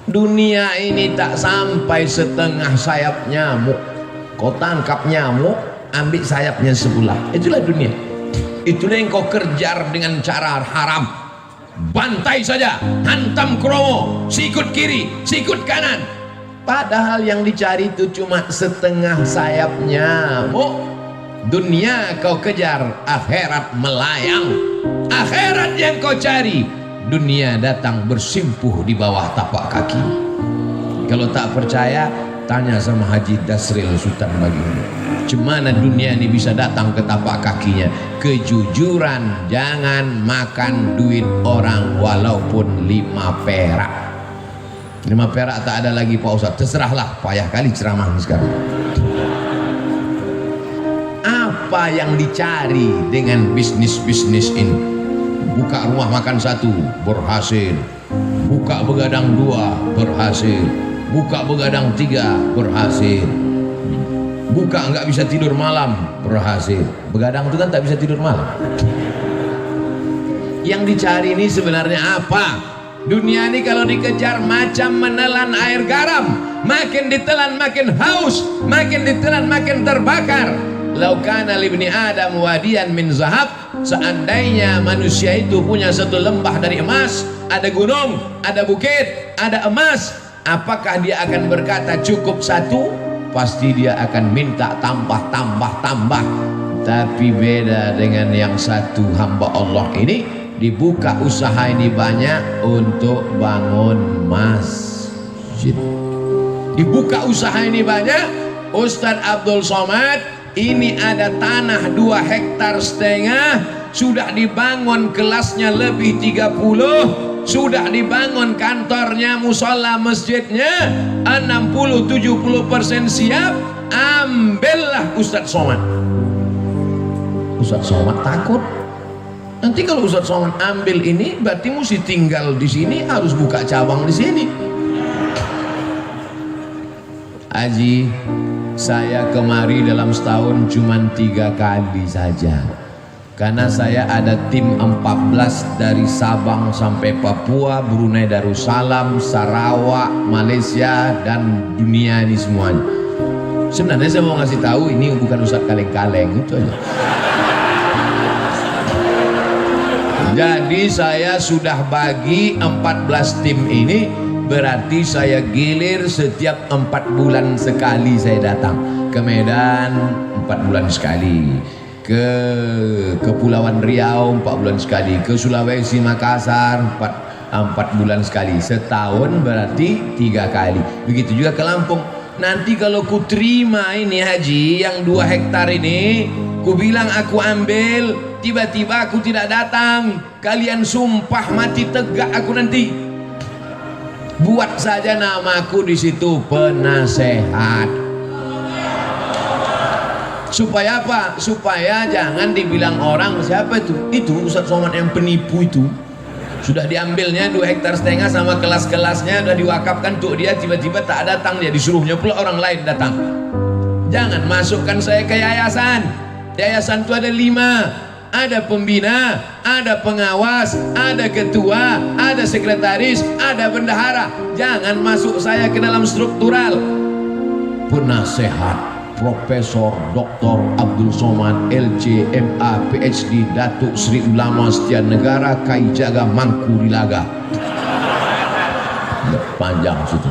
Dunia ini tak sampai setengah sayap nyamuk. Kau tangkap nyamuk, ambil sayapnya sebelah. Itulah dunia. Itulah yang kau kejar dengan cara haram. Bantai saja, hantam kromo, sikut kiri, sikut kanan. Padahal yang dicari itu cuma setengah sayap nyamuk. Dunia kau kejar, akhirat melayang. Akhirat yang kau cari, dunia datang bersimpuh di bawah tapak kaki. Kalau tak percaya, tanya sama Haji Dasril Sultan Baginda. Cemana dunia ini bisa datang ke tapak kakinya? Kejujuran, jangan makan duit orang walaupun 5 perak. 5 perak tak ada lagi Pak Ustadz. Terserahlah, payah kali ceramah sekarang. Apa yang dicari dengan bisnis-bisnis ini? Buka rumah makan 1 berhasil, buka begadang 2 berhasil, buka begadang 3 berhasil, buka nggak bisa tidur malam berhasil. Begadang itu kan tak bisa tidur malam. Yang dicari ini sebenarnya apa? Dunia ini kalau dikejar macam menelan air garam, makin ditelan makin haus, makin ditelan makin terbakar. Laukana libni Adam wadiyan min zahab, seandainya manusia itu punya satu lembah dari emas, ada gunung, ada bukit, ada emas, apakah dia akan berkata cukup 1? Pasti dia akan minta tambah. Tapi beda dengan yang satu hamba Allah ini, dibuka usaha ini banyak untuk bangun masjid. Dibuka usaha ini banyak. Ustadz Abdul Somad ini ada tanah 2,5 hektar, sudah dibangun kelasnya lebih 30, sudah dibangun kantornya, musola masjidnya 60-70% siap. Ambillah Ustadz Somad. Ustadz Somad takut nanti kalau Ustadz Somad ambil ini berarti mesti tinggal di sini, harus buka cabang di sini. Haji, saya kemari dalam setahun cuma 3 kali saja, karena saya ada tim 14 dari Sabang sampai Papua, Brunei Darussalam, Sarawak, Malaysia, dan dunia ini semuanya. Sebenarnya saya mau ngasih tahu ini bukan Ustadz kaleng-kaleng, itu aja. Jadi saya sudah bagi 14 tim ini, berarti saya gilir setiap 4 bulan sekali saya datang ke Medan, 4 bulan sekali, ke Kepulauan Riau 4 bulan sekali, ke Sulawesi Makassar 4 bulan sekali. Setahun berarti 3 kali. Begitu juga ke Lampung. Nanti kalau ku terima ini Haji yang 2 hektar ini, ku bilang aku ambil, tiba-tiba aku tidak datang, kalian sumpah mati tegak aku nanti. Buat saja namaku di situ penasehat. Supaya apa? Supaya jangan dibilang orang siapa itu? Itu Ustadz Somad yang penipu itu. Sudah diambilnya 2,5 hektar sama kelas-kelasnya sudah diwakafkan untuk dia, tiba-tiba tak datang, dia disuruhnya pula orang lain datang. Jangan masukkan saya ke yayasan. Yayasan itu ada 5. Ada pembina, ada pengawas, ada ketua, ada sekretaris, ada bendahara. Jangan masuk saya ke dalam struktural. Penasehat Profesor Dr. Abdul Somad LC MA PhD Datuk Sri Ulama Setia Negara Kai Jaga Mangku Dilaga. Panjang situ.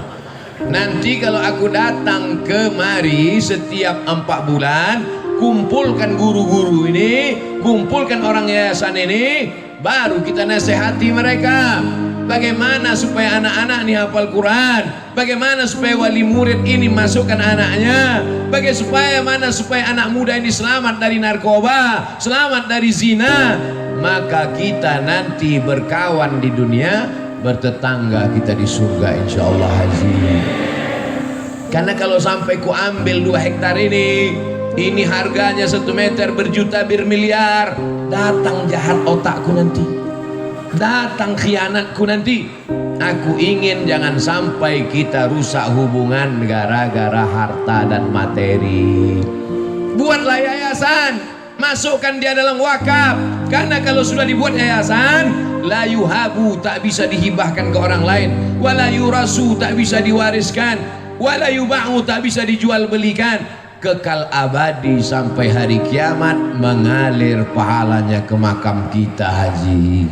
Nanti kalau aku datang kemari setiap 4 bulan, kumpulkan guru-guru ini, kumpulkan orang yayasan ini, baru kita nasihati mereka. Bagaimana supaya anak-anak ini hafal Quran, bagaimana supaya wali murid ini masukkan anaknya, bagaimana supaya anak muda ini selamat dari narkoba, selamat dari zina. Maka kita nanti berkawan di dunia, bertetangga kita di surga insyaallah Haji. Karena kalau sampai ku ambil 2 hektar ini harganya 1 meter berjuta bermiliar, datang jahat otakku nanti, datang khianatku nanti. Aku ingin jangan sampai kita rusak hubungan gara-gara harta dan materi. Buatlah yayasan, masukkan dia dalam wakaf. Karena kalau sudah dibuat yayasan, la yuhabu, tak bisa dihibahkan ke orang lain, wala yurasu, tak bisa diwariskan, wala yuba'u, tak bisa dijual belikan, kekal abadi sampai hari kiamat, mengalir pahalanya ke makam kita haji.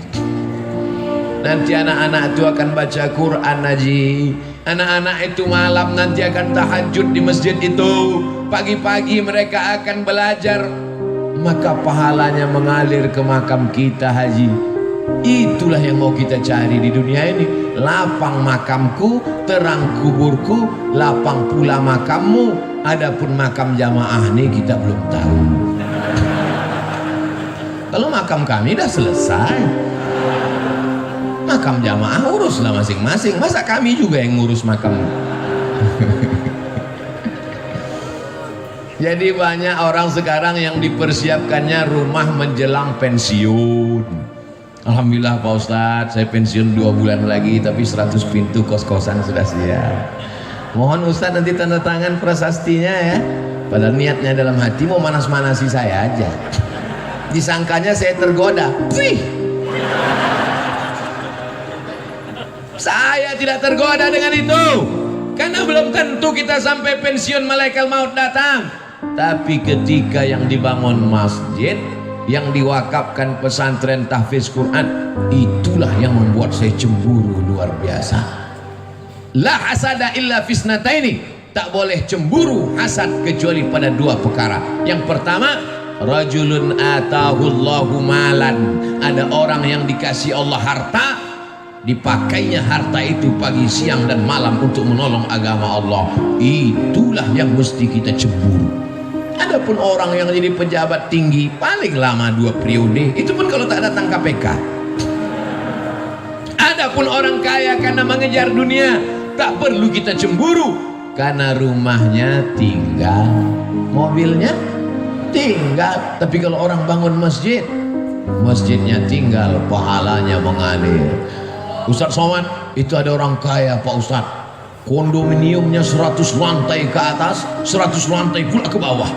Nanti anak-anak itu akan baca Quran haji, anak-anak itu malam nanti akan tahajud di masjid itu, pagi-pagi mereka akan belajar, maka pahalanya mengalir ke makam kita haji. Itulah yang mau kita cari di dunia ini. Lapang makamku, terang kuburku, lapang pula makammu. Adapun makam jamaah nih kita belum tahu. Kalau makam kami dah selesai, makam jamaah uruslah masing-masing. Masa kami juga yang ngurus makam? Jadi banyak orang sekarang yang dipersiapkannya rumah menjelang pensiun. Alhamdulillah Pak Ustadz, saya pensiun 2 bulan lagi, tapi 100 pintu kos-kosan sudah siap. Mohon Ustadz nanti tanda tangan prasastinya ya. Padahal niatnya dalam hati mau manas-manasi saya aja. Disangkanya saya tergoda. Wih, saya tidak tergoda dengan itu, karena belum tentu kita sampai pensiun malaikat maut datang. Tapi ketika yang dibangun masjid, yang diwakafkan pesantren tahfiz Quran, itulah yang membuat saya cemburu luar biasa. La hasada illa fisnataini, tak boleh cemburu hasad kecuali pada 2 perkara. Yang pertama, rajulun atahullahu malan, ada orang yang dikasih Allah harta, dipakainya harta itu pagi, siang dan malam untuk menolong agama Allah. Itulah yang mesti kita cemburu. Adapun orang yang jadi pejabat tinggi paling lama 2 periode, itu pun kalau tak datang KPK. Adapun orang kaya karena mengejar dunia, tak perlu kita cemburu, karena rumahnya tinggal, mobilnya tinggal. Tapi kalau orang bangun masjid, masjidnya tinggal, pahalanya mengalir. Ustadz Somad, itu ada orang kaya Pak Ustadz, kondominiumnya 100 lantai ke atas, 100 lantai pula ke bawah.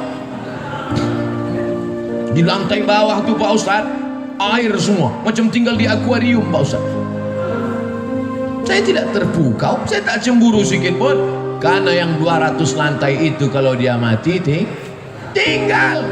Di lantai bawah tuh Pak Ustadz, air semua, macam tinggal di akuarium Pak Ustadz. Saya tidak terpukau, saya tak cemburu sedikit pun, karena yang 200 lantai itu kalau dia mati tinggal.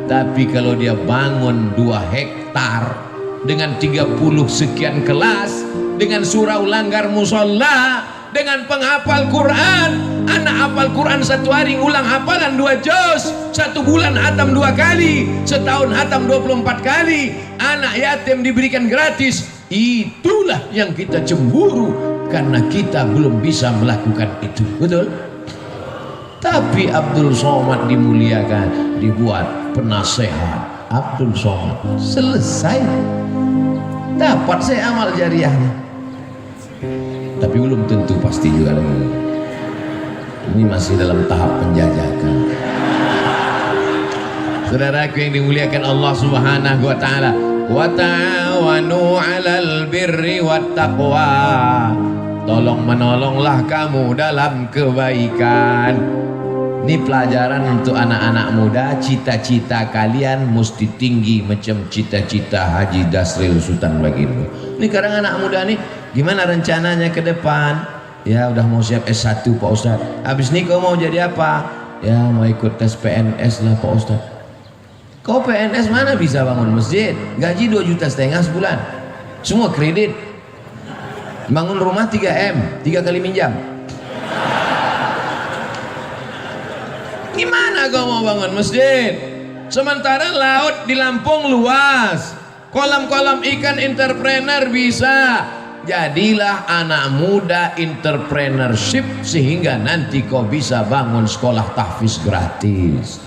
Tapi kalau dia bangun 2 hektar dengan 30 sekian kelas, dengan surau langgar musola, dengan penghafal Quran, anak hafal Quran 1 hari ulang hafalan 2 juz, 1 bulan hatam 2 kali, setahun hatam 24 kali, anak yatim diberikan gratis. Itulah yang kita cemburu, karena kita belum bisa melakukan itu. Betul? Tapi Abdul Somad dimuliakan, dibuat penasehat Abdul Somad, selesai, dapat saya amal jariahnya. Tapi belum tentu pasti juga lagi. Ini masih dalam tahap penjajakan. Saudaraku yang dimuliakan Allah Subhanahu wa taala, wa ta'awanu 'alal birri wat taqwa. Tolong menolonglah kamu dalam kebaikan. Ini pelajaran untuk anak-anak muda. Cita-cita kalian mesti tinggi macam cita-cita Haji Dasril Sultan Baginda. Ini sekarang anak muda nih, gimana rencananya ke depan? Ya udah mau siap S1 Pak Ustadz. Habis ini kau mau jadi apa? Ya mau ikut tes PNS lah Pak Ustadz. Kau PNS mana bisa bangun masjid? Gaji 2,5 juta sebulan, semua kredit. Bangun rumah 3M, 3 kali minjam. Gimana kau mau bangun masjid? Sementara laut di Lampung luas, kolam-kolam ikan entrepreneur bisa. Jadilah anak muda entrepreneurship, sehingga nanti kau bisa bangun sekolah tahfiz gratis.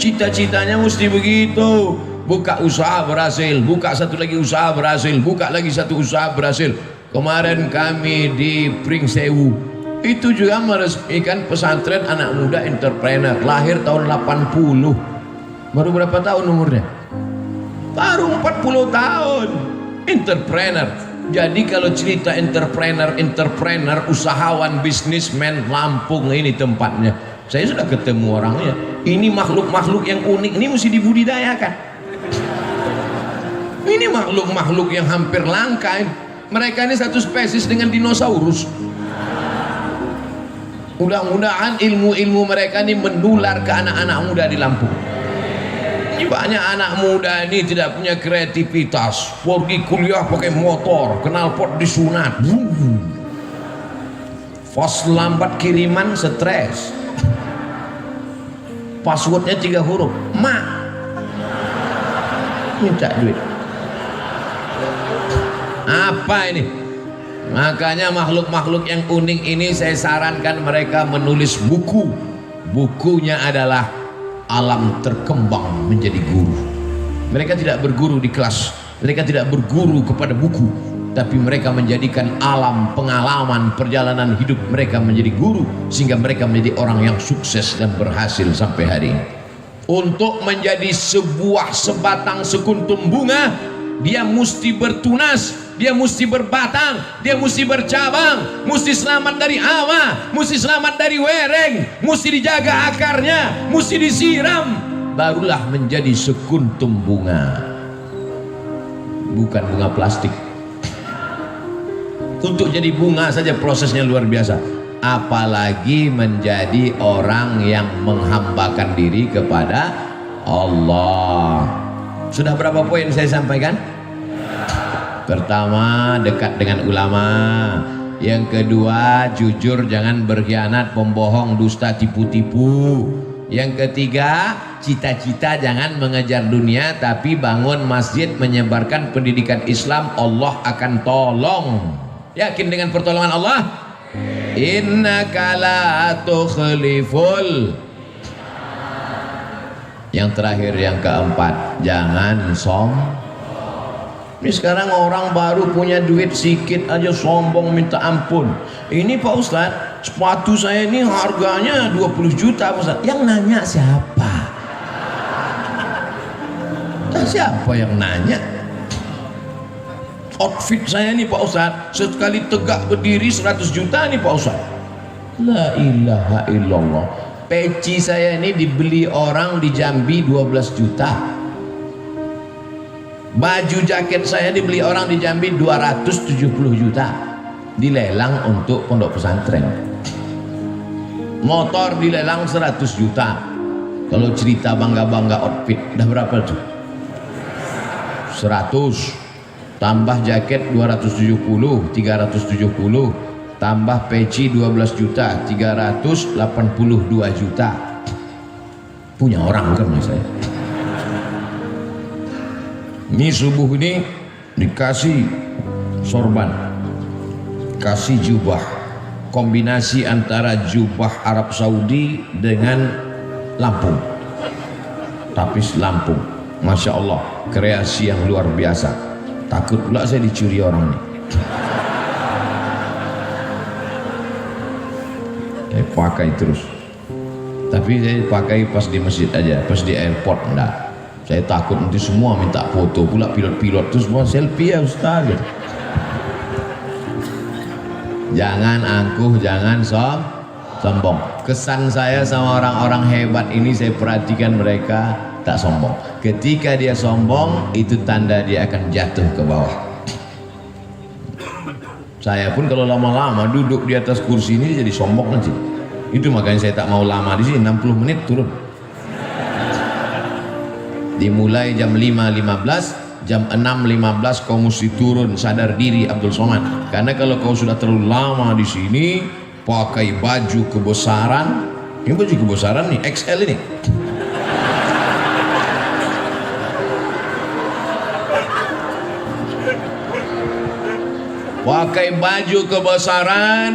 Cita-citanya mesti begitu. Buka usaha berhasil, buka satu lagi usaha berhasil, buka lagi satu usaha berhasil. Kemarin kami di Pringsewu itu juga meresmikan pesantren anak muda entrepreneur, lahir tahun 80. Baru berapa tahun umurnya? Baru 40 tahun. Entrepreneur. Jadi kalau cerita entrepreneur, usahawan, bisnismen, Lampung ini tempatnya. Saya sudah ketemu orangnya. Ini makhluk-makhluk yang unik, ini mesti dibudidayakan. Ini makhluk-makhluk yang hampir langka. Mereka ini satu spesies dengan dinosaurus. Mudah-mudahan ilmu-ilmu mereka ini menular ke anak-anak muda di Lampung. Ini banyak anak muda ini tidak punya kreativitas, pergi kuliah pakai motor, knalpot disunat, pas lambat kiriman stres, passwordnya 3 huruf, mak minta duit. Apa ini? Makanya makhluk-makhluk yang unik ini saya sarankan mereka menulis buku. Bukunya adalah Alam Terkembang Menjadi Guru. Mereka tidak berguru di kelas, mereka tidak berguru kepada buku, tapi mereka menjadikan alam pengalaman perjalanan hidup mereka menjadi guru, sehingga mereka menjadi orang yang sukses dan berhasil sampai hari ini. Untuk menjadi sebuah sebatang sekuntum bunga, dia mesti bertunas, dia mesti berbatang, dia mesti bercabang, mesti selamat dari hawa, mesti selamat dari wereng, mesti dijaga akarnya, mesti disiram, barulah menjadi sekuntum bunga, bukan bunga plastik. Untuk jadi bunga saja prosesnya luar biasa, apalagi menjadi orang yang menghambakan diri kepada Allah. Sudah berapa poin saya sampaikan? Pertama, dekat dengan ulama. Yang kedua, jujur, jangan berkhianat, pembohong, dusta, tipu-tipu. Yang ketiga, cita-cita jangan mengejar dunia, tapi bangun masjid, menyebarkan pendidikan Islam, Allah akan tolong. Yakin dengan pertolongan Allah? Innaka la tukhliful. Yang terakhir, yang keempat, jangan sombong. Ini sekarang orang baru punya duit sedikit aja sombong minta ampun. Ini Pak Ustadz, sepatu saya ini harganya 20 juta Pak Ustadz. Yang nanya siapa? Siapa yang nanya? Outfit saya ini Pak Ustadz, sekali tegak berdiri 100 juta nih Pak Ustadz. La ilaha illallah. Peci saya ini dibeli orang di Jambi 12 juta. Baju jaket saya dibeli orang di Jambi 270 juta. Dilelang untuk pondok pesantren. Motor dilelang 100 juta. Kalau cerita bangga-bangga outfit, dah berapa tuh? 100. Tambah jaket 270, 370. Tambah peci 12 juta, 382 juta. Punya orang kan saya. Ini subuh ini dikasih sorban, kasih jubah, kombinasi antara jubah Arab Saudi dengan Lampung, tapis Lampung. Masya Allah, kreasi yang luar biasa. Takut pula saya dicuri orang ini. Saya pakai terus, tapi saya pakai pas di masjid aja, pas di airport enggak. Saya takut nanti semua minta foto, pula pilot-pilot itu semua selfie ya Ustaz. Jangan angkuh, jangan sombong. Kesan saya sama orang-orang hebat ini, saya perhatikan mereka tak sombong. Ketika dia sombong, itu tanda dia akan jatuh ke bawah. Saya pun kalau lama-lama duduk di atas kursi ini jadi sombong nanti. Itu makanya saya tak mau lama di sini, 60 menit turun. Dimulai jam 5.15, jam 6.15 kau mesti turun, sadar diri Abdul Somad. Karena kalau kau sudah terlalu lama di sini, pakai baju kebesaran, ini baju kebesaran nih, XL ini. Pakai baju kebesaran,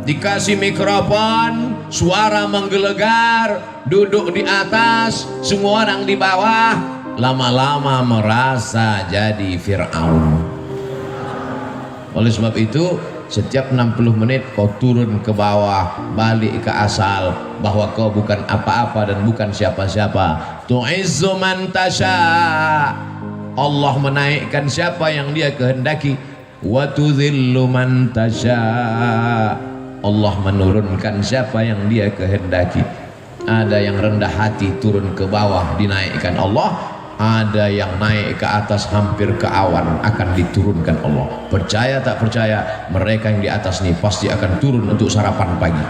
dikasih mikrofon, suara menggelegar, duduk di atas, semua orang di bawah, lama-lama merasa jadi Fir'aun. Oleh sebab itu, setiap 60 menit kau turun ke bawah, balik ke asal, bahwa kau bukan apa-apa dan bukan siapa-siapa. Tu'izzu man tasha, Allah menaikkan siapa yang dia kehendaki. Wa tudhillu man tasha, Allah menurunkan siapa yang dia kehendaki. Ada yang rendah hati turun ke bawah, dinaikkan Allah. ada yang naik ke atas hampir ke awan akan diturunkan Allah. Percaya tak percaya, mereka yang di atas ini pasti akan turun untuk sarapan pagi.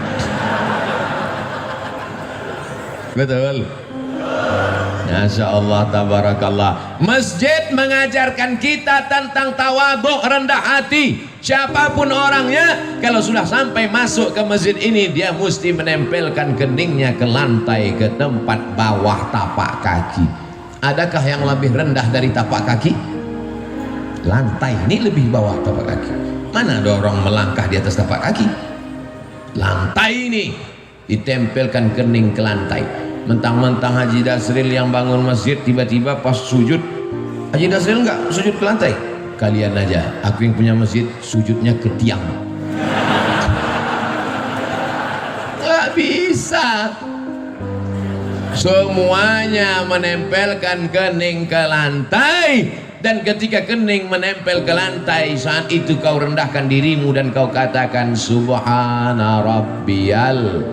Betul. Masya Allah, tabarakallah. Masjid mengajarkan kita tentang tawadhu, rendah hati. Siapapun orangnya, kalau sudah sampai masuk ke masjid ini, dia mesti menempelkan keningnya ke lantai, ke tempat bawah tapak kaki. Adakah yang lebih rendah dari tapak kaki? Lantai ini lebih bawah tapak kaki. Mana ada orang melangkah di atas tapak kaki? Lantai ini ditempelkan kening ke lantai. Mentang-mentang Haji Dasril yang bangun masjid, tiba-tiba pas sujud, Haji Dasril enggak sujud ke lantai. Kalian aja, aku yang punya masjid sujudnya ke tiang. Nggak bisa. Semuanya menempelkan kening ke lantai. Dan ketika kening menempel ke lantai, saat itu kau rendahkan dirimu dan kau katakan Subhana Rabbiyal.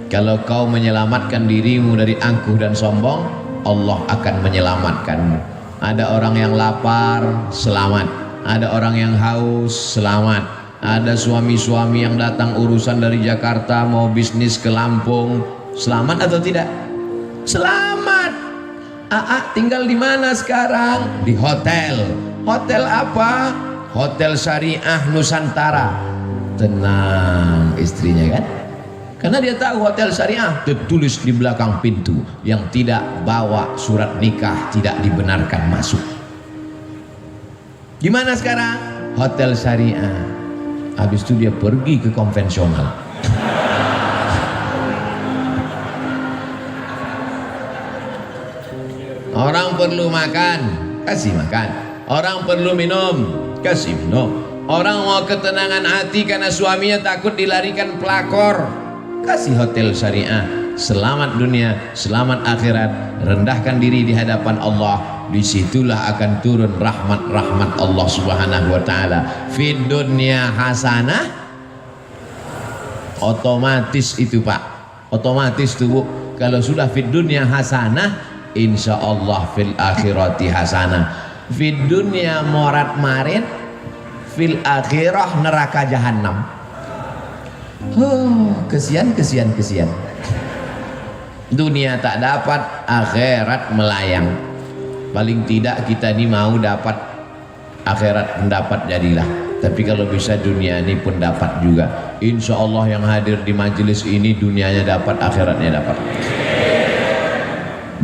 Kalau kau menyelamatkan dirimu dari angkuh dan sombong, Allah akan menyelamatkanmu. Ada orang yang lapar, selamat. Ada orang yang haus, selamat. Ada suami-suami yang datang urusan dari Jakarta mau bisnis ke Lampung, selamat atau tidak? Selamat. Tinggal di mana sekarang? Di hotel. Hotel apa? Hotel Syariah Nusantara. Tenang istrinya kan? Karena dia tahu hotel syariah tertulis di belakang pintu, yang tidak bawa surat nikah tidak dibenarkan masuk. Gimana sekarang? Hotel syariah. Habis itu dia pergi ke konvensional. Orang perlu makan, kasih makan. Orang perlu minum, kasih minum. Orang mau ketenangan hati karena suaminya takut dilarikan pelakor, kasih hotel syariah. Selamat dunia, selamat akhirat. Rendahkan diri di hadapan Allah. Disitulah akan turun rahmat-rahmat Allah subhanahu wa ta'ala. Fid dunya hasanah. Otomatis itu Pak, otomatis tuh Bu. Kalau sudah fid dunya hasanah, insya Allah fil akhirati hasanah. Fid dunya morat marit, fil akhirah neraka jahannam. Kesian. Dunia tak dapat, akhirat melayang. Paling tidak kita ini mau dapat akhirat, mendapat jadilah. Tapi kalau bisa dunia ini pun dapat juga. Insya Allah yang hadir di majelis ini dunianya dapat, akhiratnya dapat.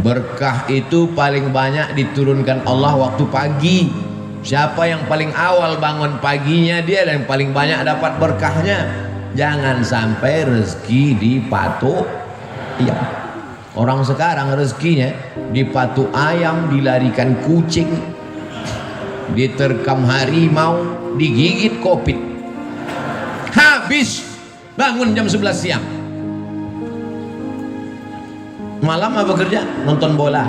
Berkah itu paling banyak diturunkan Allah waktu pagi. Siapa yang paling awal bangun paginya, dia yang paling banyak dapat berkahnya. Jangan sampai rezeki dipatuk. Iya. Orang sekarang rezekinya dipatuk ayam, dilarikan kucing, diterkam harimau, digigit kopit. Habis bangun jam 11 siang. Malam apa kerja? Nonton bola.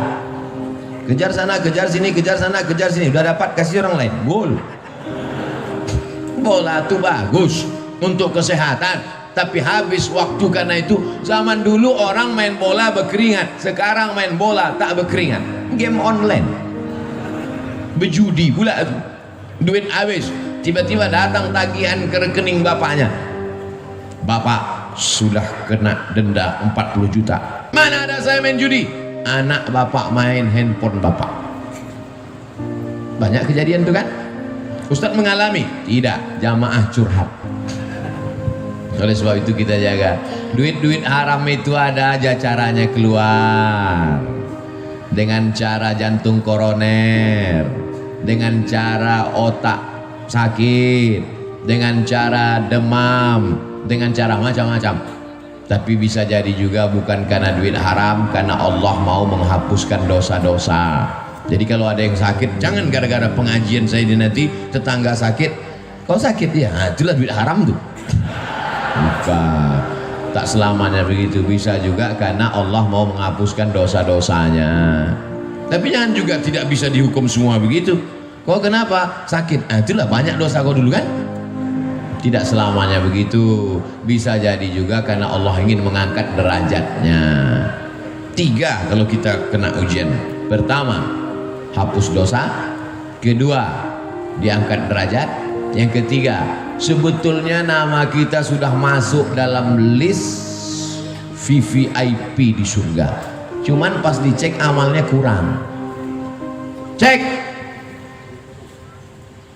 Kejar sana, kejar sini, kejar sana, kejar sini. Udah dapat, kasih orang lain. Gol. Bola itu bagus untuk kesehatan, tapi habis waktu. Karena itu zaman dulu orang main bola berkeringat, sekarang main bola tak berkeringat. Game online, berjudi pula itu, duit habis. Tiba-tiba datang tagihan ke rekening bapaknya, bapak sudah kena denda 40 juta. Mana ada saya main judi? Anak bapak main handphone bapak. Banyak kejadian tuh kan. Ustadz mengalami? Tidak, jamaah curhat. Oleh sebab itu kita jaga. Duit-duit haram itu ada aja caranya keluar. Dengan cara jantung koroner, dengan cara otak sakit, dengan cara demam, dengan cara macam-macam. Tapi bisa jadi juga bukan karena duit haram, karena Allah mau menghapuskan dosa-dosa. Jadi kalau ada yang sakit, jangan gara-gara pengajian saya ini nanti tetangga sakit, kau sakit ya, nah, itulah duit haram tuh. Bukan, tak selamanya begitu. Bisa juga karena Allah mau menghapuskan dosa-dosanya. Tapi jangan juga tidak bisa dihukum semua begitu. Kau kenapa sakit? Ah, itulah banyak dosa kau dulu kan. Tidak selamanya begitu. Bisa jadi juga karena Allah ingin mengangkat derajatnya. Tiga kalau kita kena ujian. Pertama, hapus dosa. Kedua, diangkat derajat. Yang ketiga, sebetulnya nama kita sudah masuk dalam list VVIP di surga. Cuman pas dicek amalnya kurang. Cek,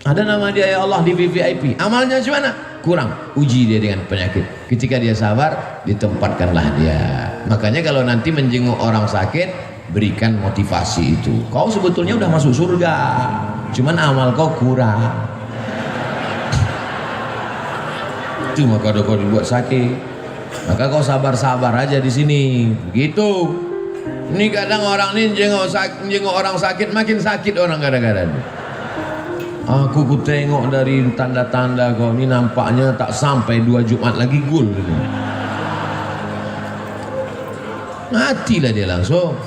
ada nama dia ya Allah di VVIP, amalnya gimana? Kurang. Uji dia dengan penyakit. Ketika dia sabar, ditempatkanlah dia. Makanya kalau nanti menjenguk orang sakit, berikan motivasi itu. Kau sebetulnya udah masuk surga, cuman amal kau kurang. Itu maka kau dibuat sakit. Maka kau sabar-sabar aja di sini. Begitu. Ini kadang orang ini jenguk orang sakit, makin sakit orang kadang-kadang. Aku tengok dari tanda-tanda kau ini nampaknya tak sampai 2 Jumat lagi gul. Matilah dia langsung.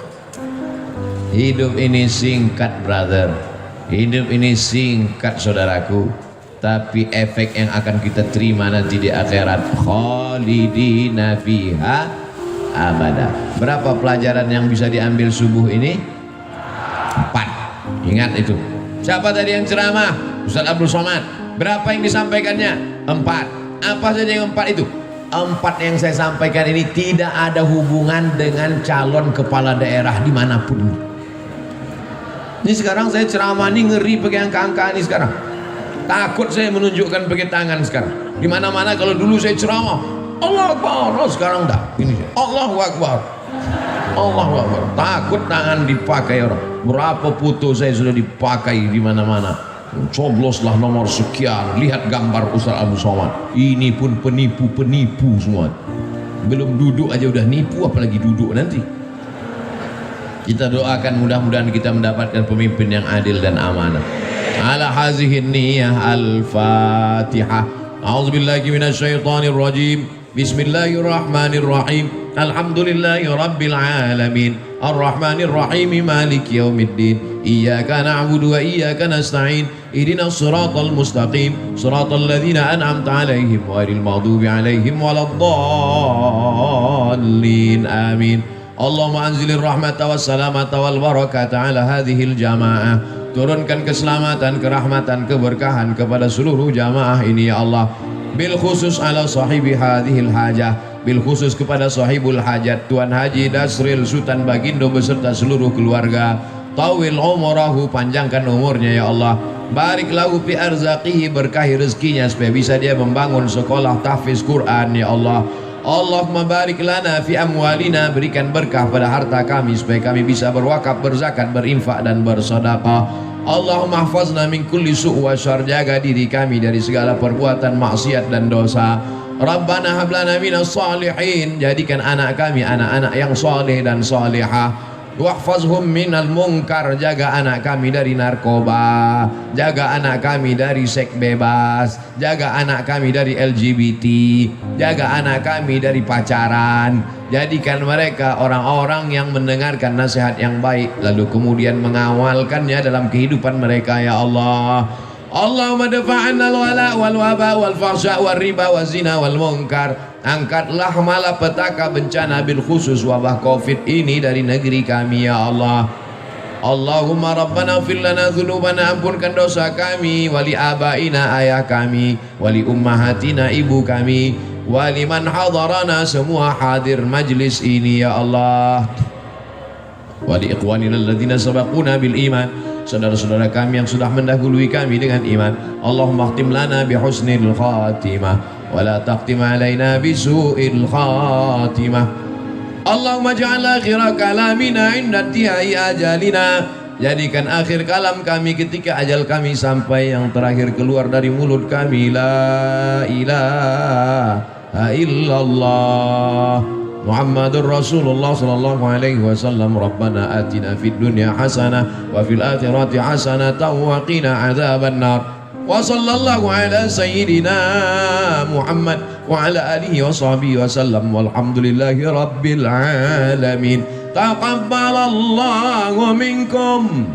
Hidup ini singkat, brother. Hidup ini singkat, saudaraku. Tapi efek yang akan kita terima nanti di akhirat, khalidina fiha abada. Berapa pelajaran yang bisa diambil subuh ini? 4. Ingat itu. Siapa tadi yang ceramah? Ustaz Abdul Somad. Berapa yang disampaikannya? 4. Apa saja yang 4 itu? 4 yang saya sampaikan ini tidak ada hubungan dengan calon kepala daerah dimanapun. Ini sekarang saya ceramah ini ngeri pakai angka-angka ini sekarang. Takut saya menunjukkan pakai tangan sekarang. Di mana-mana kalau dulu saya ceramah, Allah Akbar. Oh, sekarang enggak. Ini Allahu Akbar. Allahu Akbar. Takut tangan dipakai orang. Berapa foto saya sudah dipakai di mana-mana. Cobloslah nomor sekian. Lihat gambar Ustaz Abdul Somad. Ini pun penipu-penipu semua. Belum duduk aja udah nipu, apalagi duduk nanti. Kita doakan mudah-mudahan kita mendapatkan pemimpin yang adil dan amanah. Ala hazihin niyah al-Fatihah. A'udzubillahi minasyaitonir rajim. Bismillahirrahmanirrahim. Alhamdulillahi rabbil alamin. Ar-Rahmanir Rahim. Maliki yaumiddin. Iyyaka na'budu wa iyyaka nasta'in. Ihdinas siratal mustaqim. Siratal ladzina an'amta 'alaihim ghairil maghdubi 'alaihim waladdallin. Amin. Allahumma anzilir rahmata was salamata wal barakata ala hadhil jamaah. Turunkan keselamatan, kerahmatan, keberkahan kepada seluruh jamaah ini ya Allah. Bil khusus ala sahibi hadhil hajah, bil khusus kepada sahibul hajat Tuan Haji Dasril Sultan Bagindo beserta seluruh keluarga. Tawil umurahu, panjangkan umurnya ya Allah. Barik lahu fi arzaqihi, berkahi rezekinya supaya bisa dia membangun sekolah tahfiz Quran ya Allah. Allahumma barik lana fi amwalina, berikan berkah pada harta kami supaya kami bisa berwakaf, berzakat, berinfak dan bersedekah. Allahumma hafazna min kulli su' wa syarr, jaga diri kami dari segala perbuatan maksiat dan dosa. Rabbana hab lana minas salihin, jadikan anak kami anak-anak yang saleh dan salihah. Wahfazhum minal munkar, jaga anak kami dari narkoba, jaga anak kami dari seks bebas, jaga anak kami dari LGBT, jaga anak kami dari pacaran. Jadikan mereka orang-orang yang mendengarkan nasihat yang baik lalu kemudian mengawalkannya dalam kehidupan mereka ya Allah. Allahumma dafa'anna al-wala wal waba wal fahsya wal riba wal zina wal munkar. Angkatlah malapetaka bencana bil khusus wabah Covid ini dari negeri kami ya Allah. Allahumma rabbana fir lana dzunubana, ampunkan dosa kami, wali abaina ayah kami, wali ummahatina ibu kami, wali man hadarana semua hadir majlis ini ya Allah. Wali ikhwanina alladzina sabaquna bil iman, saudara-saudara kami yang sudah mendahului kami dengan iman. Allahumma khtim lana bi husnil khatimah wa la taqtim alaina bi su'il khatimah. Allahumma ja'al akhira kalamina inda intihai ajalina, jadikan akhir kalam kami ketika ajal kami sampai, yang terakhir keluar dari mulut kami la ilaha illallah Muhammadur Rasulullah sallallahu alaihi wasallam. Rabbana atina fid dunya hasanah wa fil akhirati hasanah wa qina adzaban nar. Wa sallallahu ala sayyidina Muhammad wa ala alihi wa sahbihi wasallam, walhamdulillahi rabbil alamin. Taqabbalallahu minkum.